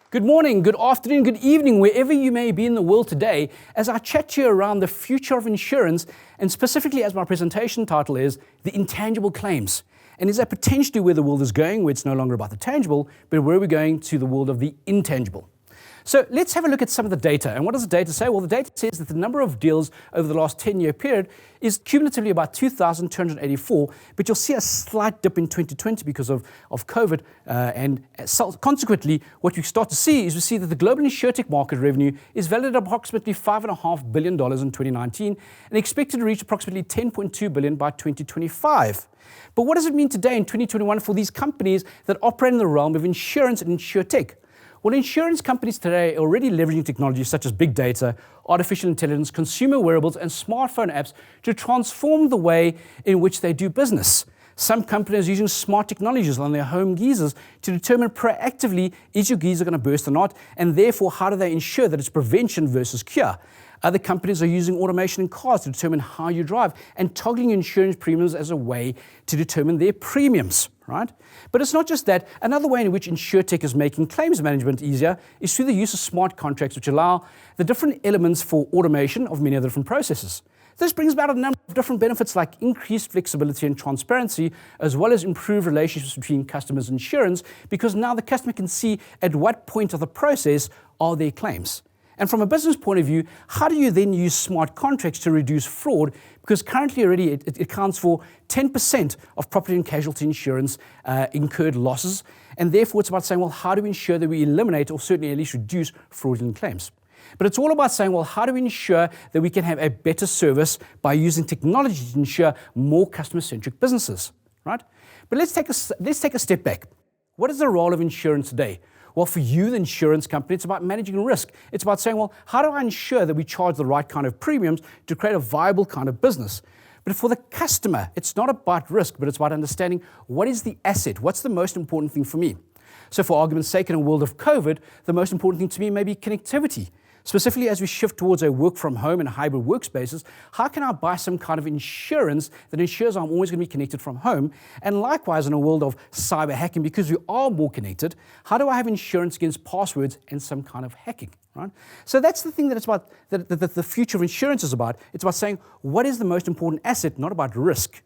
Good morning, good afternoon, good evening, wherever you may be in the world today, as I chat to you around the future of insurance, and specifically as my presentation title is, The Intangible Claims. And is that potentially where the world is going, where it's no longer about the tangible, but where we're going to the world of the intangible. So let's have a look at some of the data. And what does the data say? Well, the data says that the number of deals over the last 10-year period is cumulatively about 2,284, but you'll see a slight dip in 2020 because of COVID. Consequently, what you start to see is we see that the global insurtech market revenue is valued at approximately $5.5 billion in 2019 and expected to reach approximately $10.2 billion by 2025. But what does it mean today in 2021 for these companies that operate in the realm of insurance and insurtech? Well, insurance companies today are already leveraging technologies such as big data, artificial intelligence, consumer wearables, and smartphone apps to transform the way in which they do business. Some companies are using smart technologies on their home geysers to determine proactively, is your geyser going to burst or not, and therefore how do they ensure that it's prevention versus cure. Other companies are using automation in cars to determine how you drive and toggling insurance premiums as a way to determine their premiums, right? But it's not just that. Another way in which insurtech is making claims management easier is through the use of smart contracts, which allow the different elements for automation of many of the different processes. This brings about a number of different benefits like increased flexibility and transparency, as well as improved relationships between customers and insurance, because now the customer can see at what point of the process are their claims. And from a business point of view, how do you then use smart contracts to reduce fraud? Because currently already it accounts for 10% of property and casualty insurance incurred losses. And therefore it's about saying, well, how do we ensure that we eliminate or certainly at least reduce fraudulent claims? But it's all about saying, well, how do we ensure that we can have a better service by using technology to ensure more customer-centric businesses, right? But let's take a step back. What is the role of insurance today? Well, for you, the insurance company, it's about managing risk. It's about saying, well, how do I ensure that we charge the right kind of premiums to create a viable kind of business? But for the customer, it's not about risk, but it's about understanding what is the asset, what's the most important thing for me. So for argument's sake, in a world of COVID, the most important thing to me may be connectivity. Specifically, as we shift towards a work from home and hybrid workspaces, how can I buy some kind of insurance that ensures I'm always going to be connected from home? And likewise, in a world of cyber hacking, because we are more connected, how do I have insurance against passwords and some kind of hacking? Right? So that's the thing that it's about, that the future of insurance is about. It's about saying, what is the most important asset, not about risk.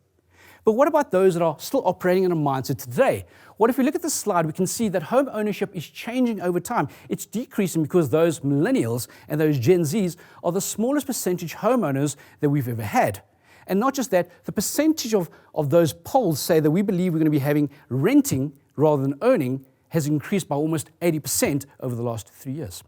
But what about those that are still operating in a mindset today? Well, if we look at this slide, we can see that home ownership is changing over time. It's decreasing because those millennials and those Gen Zs are the smallest percentage homeowners that we've ever had. And not just that, the percentage of those polls say that we believe we're going to be having renting rather than owning has increased by almost 80% over the last 3 years.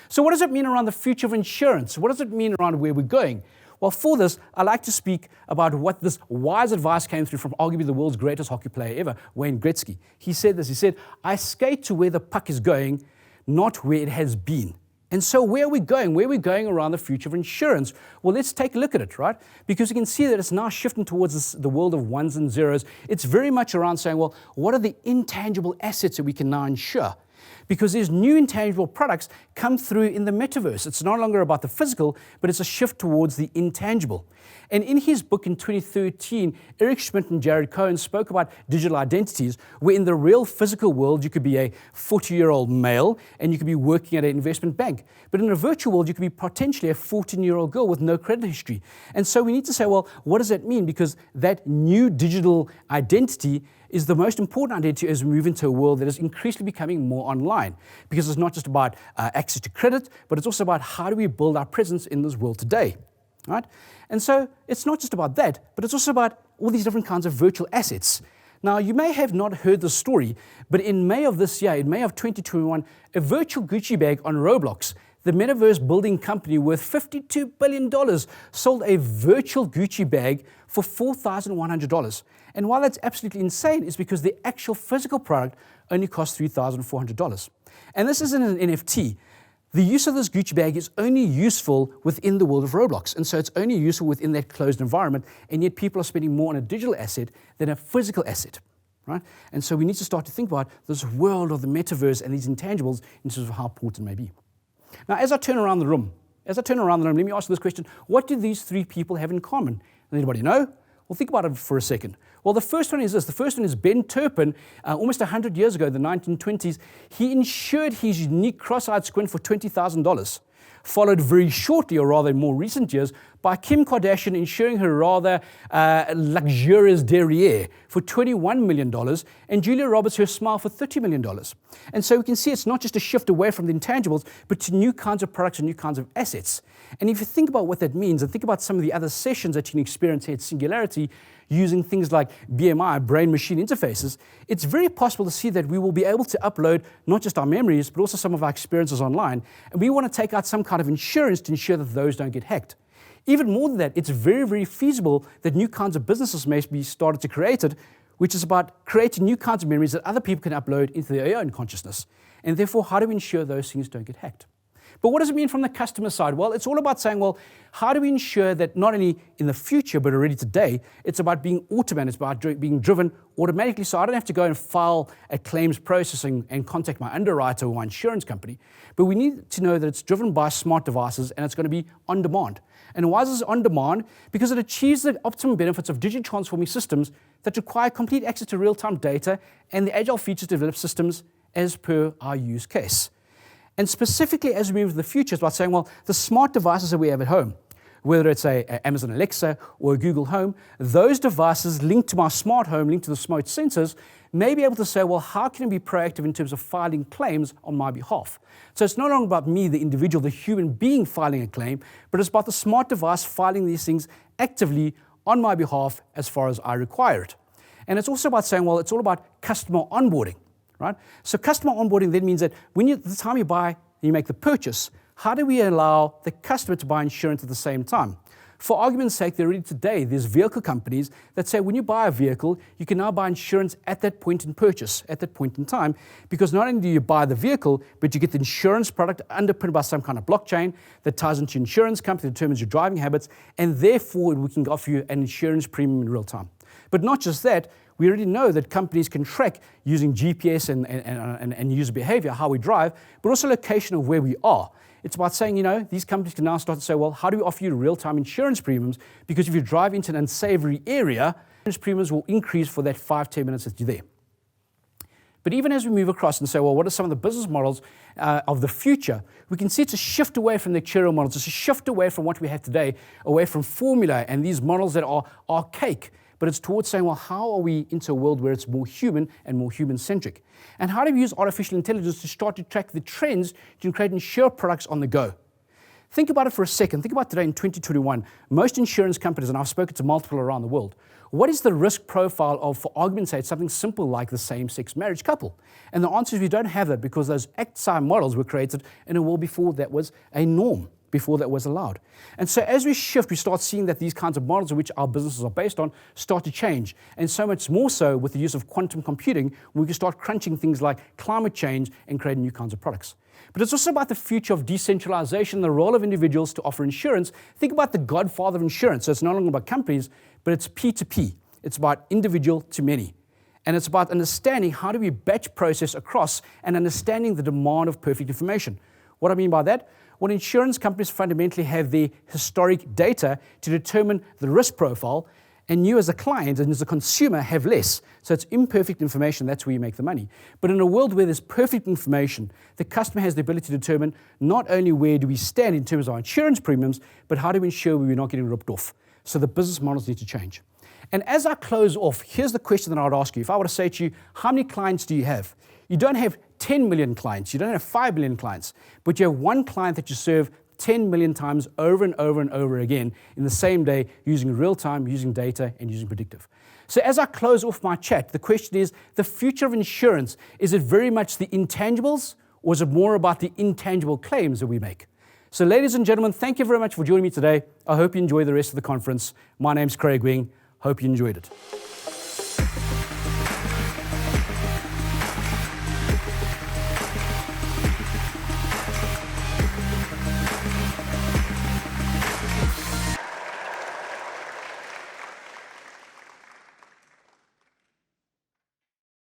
So what does it mean around the future of insurance? What does it mean around where we're going? Well, for this, I like to speak about what this wise advice came through from arguably the world's greatest hockey player ever, Wayne Gretzky. He said this, he said, I skate to where the puck is going, not where it has been. And so where are we going? Where are we going around the future of insurance? Well, let's take a look at it, right? Because you can see that it's now shifting towards the world of ones and zeros. It's very much around saying, well, what are the intangible assets that we can now insure? Because these new intangible products come through in the metaverse. It's no longer about the physical, but it's a shift towards the intangible. And in his book in 2013, Eric Schmidt and Jared Cohen spoke about digital identities, where in the real physical world, you could be a 40-year-old male and you could be working at an investment bank. But in a virtual world, you could be potentially a 14-year-old girl with no credit history. And so we need to say, well, what does that mean? Because that new digital identity is the most important identity as we move into a world that is increasingly becoming more online. Because it's not just about access to credit, but it's also about how do we build our presence in this world today, right? And so it's not just about that, but it's also about all these different kinds of virtual assets. Now, you may have not heard the story, but in May of this year, in May of 2021, a virtual Gucci bag on Roblox, the metaverse building company worth $52 billion, sold a virtual Gucci bag for $4,100. And while that's absolutely insane, it's because the actual physical product only costs $3,400. And this isn't an NFT. The use of this Gucci bag is only useful within the world of Roblox. And so it's only useful within that closed environment. And yet people are spending more on a digital asset than a physical asset, right? And so we need to start to think about this world of the metaverse and these intangibles in terms of how important it may be. Now, as I turn around the room, let me ask you this question. What do these three people have in common? Does anybody know? Well, think about it for a second. Well, the first one is this. The first one is Ben Turpin, almost 100 years ago, in the 1920s. He insured his unique cross-eyed squint for $20,000. Followed very shortly, or rather in more recent years, by Kim Kardashian insuring her rather luxurious derriere for $21 million, and Julia Roberts her smile for $30 million. And so we can see it's not just a shift away from the intangibles, but to new kinds of products and new kinds of assets. And if you think about what that means, and think about some of the other sessions that you can experience here at Singularity, using things like BMI, brain-machine interfaces, it's very possible to see that we will be able to upload not just our memories, but also some of our experiences online. And we want to take out some kind of insurance to ensure that those don't get hacked. Even more than that, it's very, very feasible that new kinds of businesses may be started to create it, which is about creating new kinds of memories that other people can upload into their own consciousness. And therefore, how do we ensure those things don't get hacked? But what does it mean from the customer side? Well, it's all about saying, well, how do we ensure that not only in the future, but already today, it's about being automated, it's about being driven automatically, so I don't have to go and file a claims processing and contact my underwriter or my insurance company. But we need to know that it's driven by smart devices and it's going to be on demand. And why is this on demand? Because it achieves the optimum benefits of digitally transforming systems that require complete access to real-time data and the agile features to develop systems as per our use case. And specifically, as we move to the future, it's about saying, well, the smart devices that we have at home, whether it's a Amazon Alexa or a Google Home, those devices linked to my smart home, linked to the smart sensors, may be able to say, well, how can I be proactive in terms of filing claims on my behalf? So it's no longer about me, the individual, the human being filing a claim, but it's about the smart device filing these things actively on my behalf as far as I require it. And it's also about saying, well, it's all about customer onboarding. Right? So customer onboarding then means that when the time you buy, you make the purchase, how do we allow the customer to buy insurance at the same time? For argument's sake, already today, there's vehicle companies that say when you buy a vehicle, you can now buy insurance at that point in purchase, at that point in time, because not only do you buy the vehicle, but you get the insurance product underpinned by some kind of blockchain that ties into your insurance company, determines your driving habits, and therefore we can offer you an insurance premium in real time. But not just that, we already know that companies can track using GPS and user behavior, how we drive, but also location of where we are. It's about saying, these companies can now start to say, well, how do we offer you real-time insurance premiums? Because if you drive into an unsavory area, insurance premiums will increase for that 5-10 minutes that you're there. But even as we move across and say, well, what are some of the business models of the future? We can see it's a shift away from the actuarial models. It's a shift away from what we have today, away from formula and these models that are archaic. But it's towards saying, well, how are we into a world where it's more human and more human-centric? And how do we use artificial intelligence to start to track the trends to create insure products on the go? Think about it for a second. Think about today in 2021. Most insurance companies, and I've spoken to multiple around the world, what is the risk profile of, for argument's sake, something simple like the same-sex marriage couple? And the answer is we don't have that because those XI models were created in a world before that was a norm, before that was allowed. And so as we shift, we start seeing that these kinds of models in which our businesses are based on start to change. And so much more so with the use of quantum computing, we can start crunching things like climate change and creating new kinds of products. But it's also about the future of decentralization, the role of individuals to offer insurance. Think about the godfather of insurance. So it's no longer about companies, but it's P2P. It's about individual to many. And it's about understanding how do we batch process across and understanding the demand of perfect information. What I mean by that? Well, insurance companies fundamentally have their historic data to determine the risk profile, and you as a client and as a consumer have less. So it's imperfect information, that's where you make the money. But in a world where there's perfect information, the customer has the ability to determine not only where do we stand in terms of our insurance premiums, but how do we ensure we're not getting ripped off. So the business models need to change. And as I close off, here's the question that I would ask you. If I were to say to you, how many clients do you have? You don't have 10 million clients, you don't have 5 million clients, but you have one client that you serve 10 million times over and over and over again in the same day using real time, using data, and using predictive. So as I close off my chat, the question is, the future of insurance, is it very much the intangibles, or is it more about the intangible claims that we make? So ladies and gentlemen, thank you very much for joining me today. I hope you enjoy the rest of the conference. My name's Craig Wing. Hope you enjoyed it.